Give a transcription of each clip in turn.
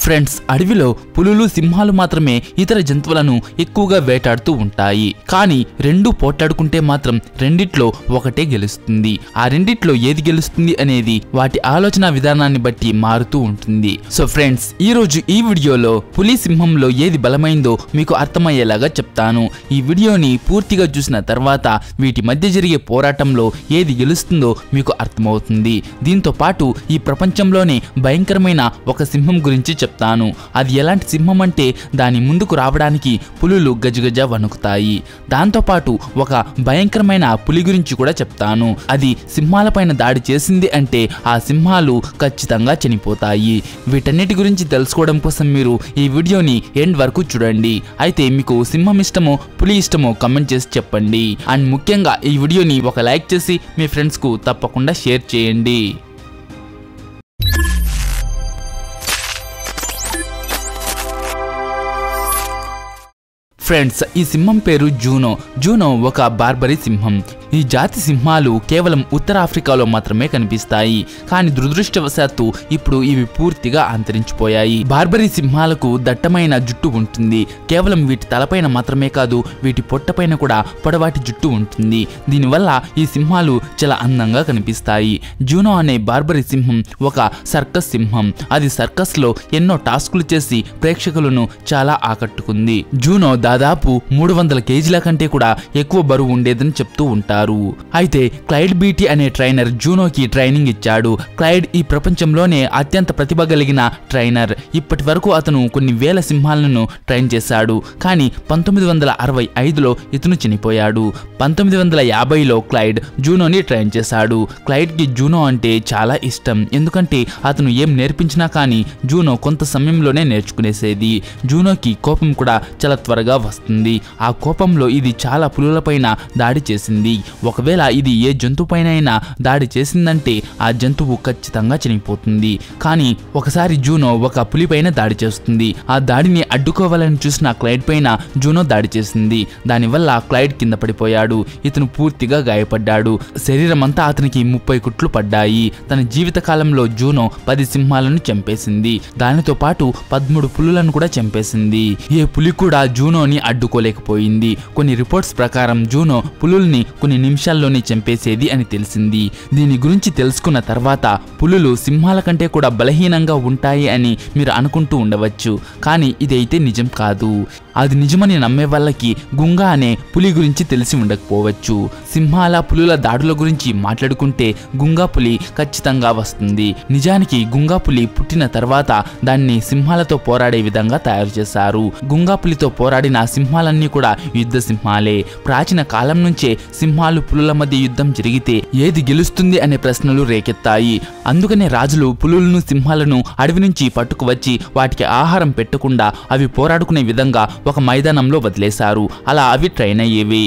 Friends, అడవిలో పులులు సింహాలు మాత్రమే ఇతర జంతువులను ఎక్కువగా వేటాడుతూ ఉంటాయి. కానీ రెండు పోట్లాడుకుంటే మాత్రం రెండిట్లో ఒకటే గెలుస్తుంది. ఆ రెండిట్లో ఏది గెలుస్తుంది అనేది వాటి ఆలోచన విధానాన్ని బట్టి మారుతూ ఉంటుంది. సో ఫ్రెండ్స్, ఈ రోజు ఈ వీడియోలో పులి సింహంలో ఏది బలమైందో మీకు అర్థమయ్యేలాగా చెప్తాను. ఈ వీడియోని పూర్తిగా చూసిన తర్వాత వీటి మధ్య జరిగే పోరాటంలో ఏది గెలుస్తుందో మీకు అర్థమవుతుంది. దీంతో పాటు ఈ ప్రపంచంలోనే భయంకరమైన ఒక సింహం గురించి చెప్తాను. అది ఎలాంటి సింహం అంటే దాని ముందుకు రావడానికి పులులు గజగజ వణుకుతాయి. దాంతోపాటు ఒక భయంకరమైన పులి గురించి కూడా చెప్తాను. అది సింహాలపైన దాడి చేసింది అంటే ఆ సింహాలు ఖచ్చితంగా చనిపోతాయి. వీటన్నిటి గురించి తెలుసుకోవడం కోసం మీరు ఈ వీడియోని ఎండ్ వరకు చూడండి. అయితే మీకు సింహం ఇష్టమో పులి ఇష్టమో కమెంట్ చేసి చెప్పండి. అండ్ ముఖ్యంగా ఈ వీడియోని ఒక లైక్ చేసి మీ ఫ్రెండ్స్కు తప్పకుండా షేర్ చేయండి. ఫ్రెండ్స్, ఈ సింహం పేరు జూనో. జూనో ఒక బార్బరీ సింహం. ఈ జాతి సింహాలు కేవలం ఉత్తర ఆఫ్రికాలో మాత్రమే కనిపిస్తాయి. కానీ దురదృష్టవశాత్తు ఇప్పుడు ఇవి పూర్తిగా అంతరించిపోయాయి. బార్బరీ సింహాలకు దట్టమైన జుట్టు ఉంటుంది. కేవలం వీటి తలపైన మాత్రమే కాదు, వీటి పొట్టపైన కూడా పొడవాటి జుట్టు ఉంటుంది. దీనివల్ల ఈ సింహాలు చాలా అందంగా కనిపిస్తాయి. జూనో అనే బార్బరీ సింహం ఒక సర్కస్ సింహం. అది సర్కస్ లో ఎన్నో టాస్కులు చేసి ప్రేక్షకులను చాలా ఆకట్టుకుంది. జూనో దాదాపు 300 కేజీల కంటే కూడా ఎక్కువ బరువు ఉండేదని చెప్తూ ఉంటారు. అయితే క్లైడ్ బీటీ అనే ట్రైనర్ జూనోకి ట్రైనింగ్ ఇచ్చాడు. క్లైడ్ ఈ ప్రపంచంలోనే అత్యంత ప్రతిభ కలిగిన ట్రైనర్. ఇప్పటి వరకు అతను కొన్ని వేల సింహాలను ట్రైన్ చేశాడు. కానీ 1965లో ఇతను చనిపోయాడు. 1950లో క్లైడ్ జూనోని ట్రైన్ చేశాడు. క్లైడ్కి జూనో అంటే చాలా ఇష్టం. ఎందుకంటే అతను ఏం నేర్పించినా కానీ జూనో కొంత సమయంలోనే నేర్చుకునేసేది. జూనోకి కోపం కూడా చాలా త్వరగా వస్తుంది. ఆ కోపంలో ఇది చాలా పులులపైన దాడి చేసింది. ఒకవేళ ఇది ఏ జంతువుపైనైనా దాడి చేసిందంటే ఆ జంతువు ఖచ్చితంగా చనిపోతుంది. కానీ ఒకసారి జూనో ఒక పులిపైన దాడి చేస్తుంది. ఆ దాడిని అడ్డుకోవాలని చూసిన క్లైడ్ పైన జూనో దాడి చేసింది. దానివల్ల క్లైడ్ కింద పడిపోయాడు. ఇతను పూర్తిగా గాయపడ్డాడు. శరీరం అంతా అతనికి 30 కుట్లు పడ్డాయి. తన జీవిత కాలంలో జూనో 10 సింహాలను చంపేసింది. దానితో పాటు 13 పులులను కూడా చంపేసింది. ఏ పులి కూడా జూనోని అడ్డుకోలేకపోయింది. కొన్ని రిపోర్ట్స్ ప్రకారం జూనో పులుల్ని కొన్ని నిమిషాల్లోనే చంపేసేది అని తెలిసింది. దీని గురించి తెలుసుకున్న తర్వాత పులులు సింహాల కంటే కూడా బలహీనంగా ఉంటాయి అని మీరు అనుకుంటూ ఉండవచ్చు. కానీ ఇదైతే నిజం కాదు. అది నిజమని నమ్మే వాళ్ళకి గుంగా అనే పులి గురించి తెలిసి ఉండకపోవచ్చు. సింహాల పులుల దాడుల గురించి మాట్లాడుకుంటే గుంగా పులి ఖచ్చితంగా వస్తుంది. నిజానికి గుంగా పులి పుట్టిన తర్వాత దాన్ని సింహాలతో పోరాడే విధంగా తయారు చేశారు. గుంగా పులితో పోరాడిన సింహాలన్నీ కూడా యుద్ధ సింహాలే. ప్రాచీన కాలం నుంచే సింహాలు పులుల మధ్య యుద్ధం జరిగితే ఏది గెలుస్తుంది అనే ప్రశ్నలు రేకెత్తాయి. అందుకనే రాజులు పులులను సింహాలను అడవి నుంచి పట్టుకువచ్చి వాటికి ఆహారం పెట్టకుండా అవి పోరాడుకునే విధంగా ఒక మైదానంలో వదిలేశారు. అలా అవి ట్రైన్ అయ్యేవి.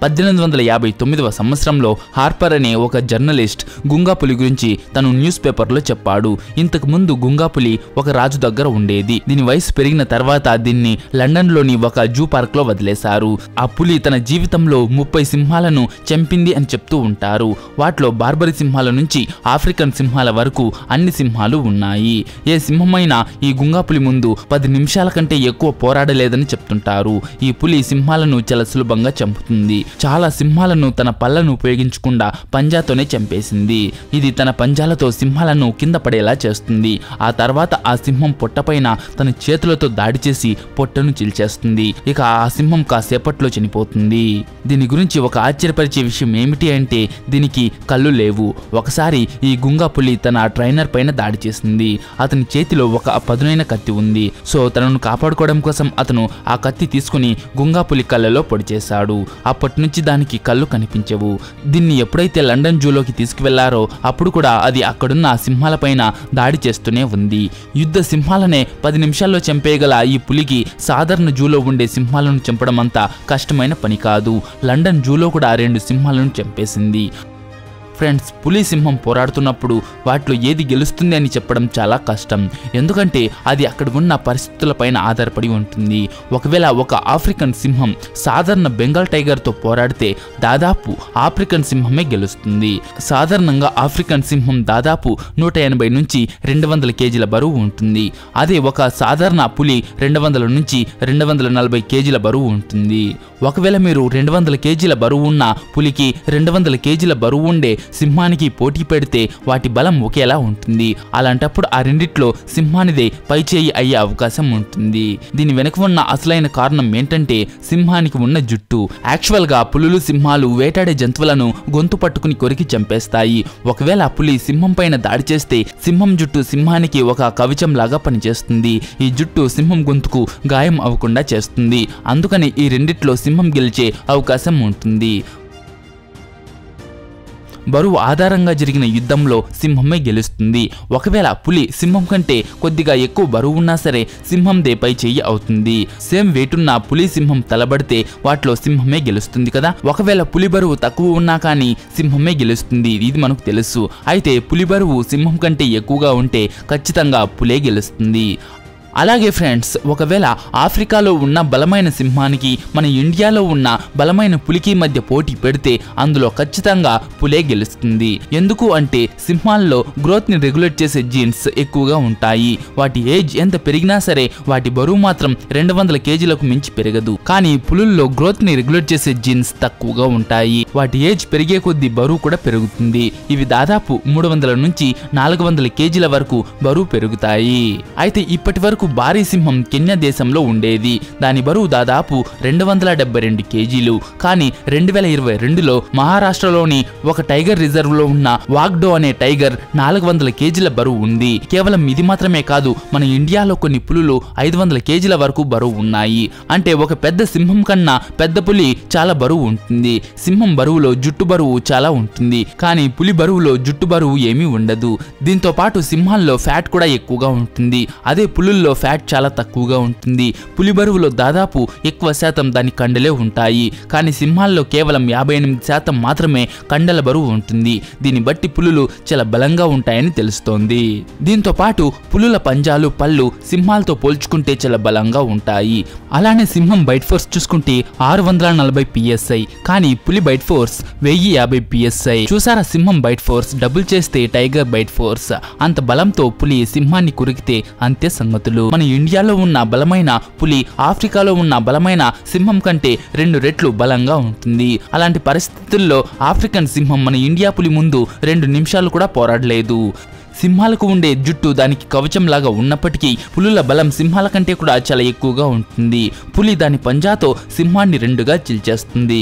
1859వ సంవత్సరంలో హార్పర్ అనే ఒక జర్నలిస్ట్ గుంగాపులి గురించి తను న్యూస్ పేపర్లో చెప్పాడు. ఇంతకు ముందు గుంగాపులి ఒక రాజు దగ్గర ఉండేది. దీని వయసు పెరిగిన తర్వాత దీన్ని లండన్లోని ఒక జూ పార్క్లో వదిలేశారు. ఆ పులి తన జీవితంలో 30 సింహాలను చంపింది అని చెప్తూ ఉంటారు. వాటిలో బార్బరీ సింహాల నుంచి ఆఫ్రికన్ సింహాల వరకు అన్ని సింహాలు ఉన్నాయి. ఏ సింహమైనా ఈ గుంగాపులి ముందు 10 నిమిషాల కంటే ఎక్కువ పోరాడలేదని చెప్తుంటారు. ఈ పులి సింహాలను చాలా సులభంగా చంపుతుంది. చాలా సింహాలను తన పళ్ళను ఉపయోగించకుండా పంజాతోనే చంపేసింది. ఇది తన పంజాలతో సింహాలను కింద పడేలా చేస్తుంది. ఆ తర్వాత ఆ సింహం పొట్టపైన తన చేతులతో దాడి చేసి పొట్టను చీల్చేస్తుంది. ఇక ఆ సింహం కాసేపట్లో చనిపోతుంది. దీని గురించి ఒక ఆశ్చర్యపరిచే విషయం ఏమిటి అంటే దీనికి కళ్ళు లేవు. ఒకసారి ఈ గుంగా పులి తన ట్రైనర్ పైన దాడి చేసింది. అతని చేతిలో ఒక పదునైన కత్తి ఉంది. సో తనను కాపాడుకోవడం కోసం అతను ఆ కత్తి తీసుకుని గుంగా పులి కళ్ళలో పొడి చేశాడు. అప్పటి నుంచి దానికి కళ్ళు కనిపించవు. దీన్ని ఎప్పుడైతే లండన్ జూలోకి తీసుకువెళ్లారో అప్పుడు కూడా అది అక్కడున్న సింహాలపైన దాడి చేస్తూనే ఉంది. యుద్ధ సింహాలనే 10 నిమిషాల్లో చంపేయగల ఈ పులికి సాధారణ జూలో ఉండే సింహాలను చంపడం అంత కష్టమైన పని కాదు. లండన్ జూలో కూడా 2 సింహాలను చంపేసింది. ఫ్రెండ్స్, పులి సింహం పోరాడుతున్నప్పుడు వాటిలో ఏది గెలుస్తుంది అని చెప్పడం చాలా కష్టం. ఎందుకంటే అది అక్కడ ఉన్న పరిస్థితులపైన ఆధారపడి ఉంటుంది. ఒకవేళ ఒక ఆఫ్రికన్ సింహం సాధారణ బెంగాల్ టైగర్తో పోరాడితే దాదాపు ఆఫ్రికన్ సింహమే గెలుస్తుంది. సాధారణంగా ఆఫ్రికన్ సింహం దాదాపు 180 నుంచి 200 కేజీల బరువు ఉంటుంది. అదే ఒక సాధారణ పులి 200 నుంచి 240 కేజీల బరువు ఉంటుంది. ఒకవేళ మీరు 200 కేజీల బరువు ఉన్న పులికి 200 కేజీల బరువు ఉండే సింహానికి పోటీ పెడితే వాటి బలం ఒకేలా ఉంటుంది. అలాంటప్పుడు ఆ రెండిట్లో సింహానిదే పైచేయి అయ్యే అవకాశం ఉంటుంది. దీని వెనుక ఉన్న అసలైన కారణం ఏంటంటే సింహానికి ఉన్న జుట్టు. యాక్చువల్ గా పులులు, సింహాలు వేటాడే జంతువులను గొంతు పట్టుకుని కొరికి చంపేస్తాయి. ఒకవేళ పులి సింహం పైన దాడి చేస్తే సింహం జుట్టు సింహానికి ఒక కవచం లాగా పనిచేస్తుంది. ఈ జుట్టు సింహం గొంతుకు గాయం అవ్వకుండా చేస్తుంది. అందుకని ఈ రెండిట్లో సింహం గెలిచే అవకాశం ఉంటుంది. బరువు ఆధారంగా జరిగిన యుద్ధంలో సింహమే గెలుస్తుంది. ఒకవేళ పులి సింహం కంటే కొద్దిగా ఎక్కువ బరువు ఉన్నా సరే సింహందే పై చెయ్యి అవుతుంది. సేమ్ వెయిట్ ఉన్న పులి, సింహం తలబడితే వాటిలో సింహమే గెలుస్తుంది కదా. ఒకవేళ పులి బరువు తక్కువ ఉన్నా కానీ సింహమే గెలుస్తుంది. ఇది మనకు తెలుసు. అయితే పులి బరువు సింహం కంటే ఎక్కువగా ఉంటే ఖచ్చితంగా పులే గెలుస్తుంది. అలాగే ఫ్రెండ్స్, ఒకవేళ ఆఫ్రికాలో ఉన్న బలమైన సింహానికి మన ఇండియాలో ఉన్న బలమైన పులికి మధ్య పోటీ పెడితే అందులో ఖచ్చితంగా పులే గెలుస్తుంది. ఎందుకు అంటే సింహాల్లో గ్రోత్ ని రెగ్యులేట్ చేసే జీన్స్ ఎక్కువగా ఉంటాయి. వాటి ఏజ్ ఎంత పెరిగినా సరే వాటి బరువు మాత్రం 200 కేజీలకు మించి పెరగదు. కానీ పులుల్లో గ్రోత్ ని రెగ్యులేట్ చేసే జీన్స్ తక్కువగా ఉంటాయి. వాటి ఏజ్ పెరిగే కొద్దీ బరువు కూడా పెరుగుతుంది. ఇవి దాదాపు 300 నుంచి 400 కేజీల వరకు బరువు పెరుగుతాయి. అయితే ఇప్పటి వరకు భారీ సింహం కెన్యా దేశంలో ఉండేది. దాని బరువు దాదాపు 272 కేజీలు. కానీ 2022లో మహారాష్ట్రలోని ఒక టైగర్ రిజర్వ్ లో ఉన్న వాగ్డో అనే టైగర్ 400 కేజీల బరువు ఉంది. కేవలం ఇది మాత్రమే కాదు, మన ఇండియాలో కొన్ని పులులు 500 కేజీల వరకు బరువు ఉన్నాయి. అంటే ఒక పెద్ద సింహం కన్నా పెద్ద పులి చాలా బరువు ఉంటుంది. సింహం బరువులో జుట్టు బరువు చాలా ఉంటుంది. కానీ పులి బరువులో జుట్టు బరువు ఏమీ ఉండదు. దీంతో పాటు సింహాల్లో ఫ్యాట్ కూడా ఎక్కువగా ఉంటుంది. అదే పులుల్లో ఫ్యాట్ చాలా తక్కువగా ఉంటుంది. పులి బరువులో దాదాపు ఎక్కువ శాతం దాని కండలే ఉంటాయి. కానీ సింహాల్లో కేవలం 58% మాత్రమే కండల బరువు ఉంటుంది. దీన్ని బట్టి పులులు చాలా బలంగా ఉంటాయని తెలుస్తోంది. దీంతో పాటు పులుల పంజాలు, పళ్ళు సింహాలతో పోల్చుకుంటే చాలా బలంగా ఉంటాయి. అలానే సింహం బైట్ ఫోర్స్ చూసుకుంటే 640 PSI, కానీ పులి బైట్ ఫోర్స్ 1050 PSI. చూసారా, సింహం బైట్ ఫోర్స్ డబుల్ చేస్తే టైగర్ బైట్ ఫోర్స్. అంత బలంతో పులి సింహాన్ని కొరికితే అంతే సంగతులు. మన ఇండియాలో ఉన్న బలమైన పులి ఆఫ్రికాలో ఉన్న బలమైన సింహం కంటే 2 రెట్లు బలంగా ఉంటుంది. అలాంటి పరిస్థితుల్లో ఆఫ్రికన్ సింహం మన ఇండియా పులి ముందు 2 నిమిషాలు కూడా పోరాడలేదు. సింహాలకు ఉండే జుట్టు దానికి కవచం లాగా ఉన్నప్పటికీ పులుల బలం సింహాల కంటే కూడా చాలా ఎక్కువగా ఉంటుంది. పులి దాని పంజాతో సింహాన్ని 2గా చీల్చేస్తుంది.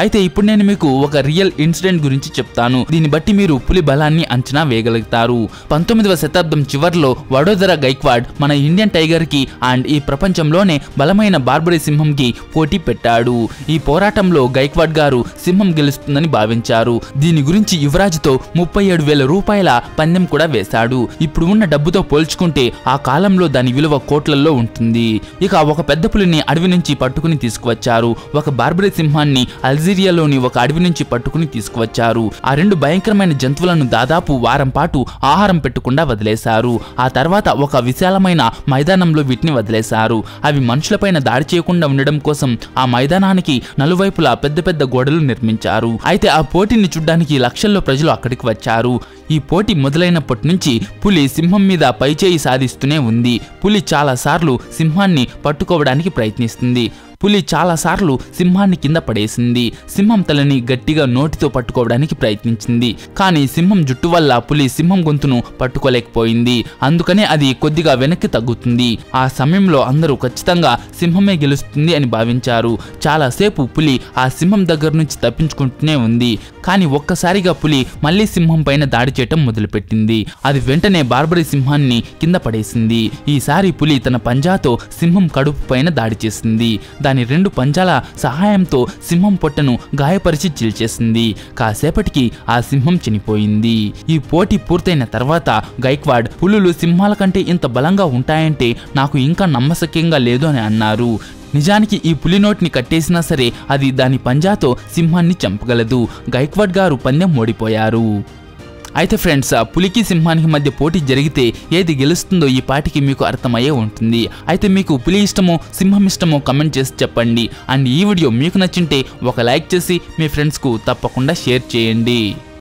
అయితే ఇప్పుడు నేను మీకు ఒక రియల్ ఇన్సిడెంట్ గురించి చెప్తాను. దీన్ని బట్టి మీరు పులి బలాన్ని అంచనా వేయగలుగుతారు. 19వ శతాబ్దం చివర్లో వడోదరా గైక్వాడ్ మన ఇండియన్ టైగర్ కి అండ్ ఈ ప్రపంచంలోనే బలమైన బార్బరీ సింహంకి పోటీ పెట్టాడు. ఈ పోరాటంలో గైక్వాడ్ గారు సింహం గెలుస్తుందని భావించారు. దీని గురించి యువరాజుతో 37,000 రూపాయల పందెం కూడా వేశాడు. ఇప్పుడు ఉన్న డబ్బుతో పోల్చుకుంటే ఆ కాలంలో దాని విలువ కోట్లల్లో ఉంటుంది. ఇక ఒక పెద్ద పులిని అడవి నుంచి పట్టుకుని తీసుకువచ్చారు. ఒక బార్బరీ సింహాన్ని అల్జీరియాలోని ఒక అడవి నుంచి పట్టుకుని తీసుకువచ్చారు. ఆ 2 భయంకరమైన జంతువులను దాదాపు వారం పాటు ఆహారం పెట్టకుండా వదిలేశారు. ఆ తర్వాత ఒక విశాలమైన మైదానంలో వీటిని వదిలేశారు. అవి మనుషులపైన దాడి చేయకుండా ఉండడం కోసం ఆ మైదానానికి నలువైపులా పెద్ద పెద్ద గోడలు నిర్మించారు. అయితే ఆ పోటీని చూడ్డానికి లక్షల్లో ప్రజలు అక్కడికి వచ్చారు. ఈ పోటీ మొదలైనప్పటి నుంచి పులి సింహం మీద పైచేయి సాధిస్తూనే ఉంది. పులి చాలా సార్లు సింహాన్ని పట్టుకోవడానికి ప్రయత్నిస్తుంది. పులి చాలాసార్లు సింహాన్ని కింద పడేసింది. సింహం తలని గట్టిగా నోటితో పట్టుకోవడానికి ప్రయత్నించింది. కానీ సింహం జుట్టు వల్ల పులి సింహం గొంతును పట్టుకోలేకపోయింది. అందుకనే అది కొద్దిగా వెనక్కి తగ్గుతుంది. ఆ సమయంలో అందరూ ఖచ్చితంగా సింహమే గెలుస్తుంది అని భావించారు. చాలాసేపు పులి ఆ సింహం దగ్గర నుంచి తప్పించుకుంటూనే ఉంది. కానీ ఒక్కసారిగా పులి మళ్ళీ సింహం పైన దాడి చేయటం మొదలుపెట్టింది. అది వెంటనే బార్బరీ సింహాన్ని కింద పడేసింది. ఈసారి పులి తన పంజాతో సింహం కడుపు పైన దాడి చేసింది. దాని 2 పంజాల సహాయంతో సింహం పొట్టను గాయపరిచి చీల్చేసింది. కాసేపటికి ఆ సింహం చనిపోయింది. ఈ పోటీ పూర్తయిన తర్వాత గైక్వాడ్ పులులు సింహాల కంటే ఇంత బలంగా ఉంటాయంటే నాకు ఇంకా నమ్మశక్యంగా లేదు అని అన్నారు. నిజానికి ఈ పులి నోటిని కట్టేసినా సరే అది దాని పంజాతో సింహాన్ని చంపగలదు. గైక్వాడ్ గారు పందెం ఓడిపోయారు. అయితే ఫ్రెండ్స్, పులికి సింహానికి మధ్య పోటీ జరిగితే ఏది గెలుస్తుందో ఈ పాటికి మీకు అర్థమయ్యే ఉంటుంది. అయితే మీకు పులి ఇష్టమో సింహం ఇష్టమో కమెంట్ చేసి చెప్పండి. అండ్ ఈ వీడియో మీకు నచ్చింటే ఒక లైక్ చేసి మీ ఫ్రెండ్స్కు తప్పకుండా షేర్ చేయండి.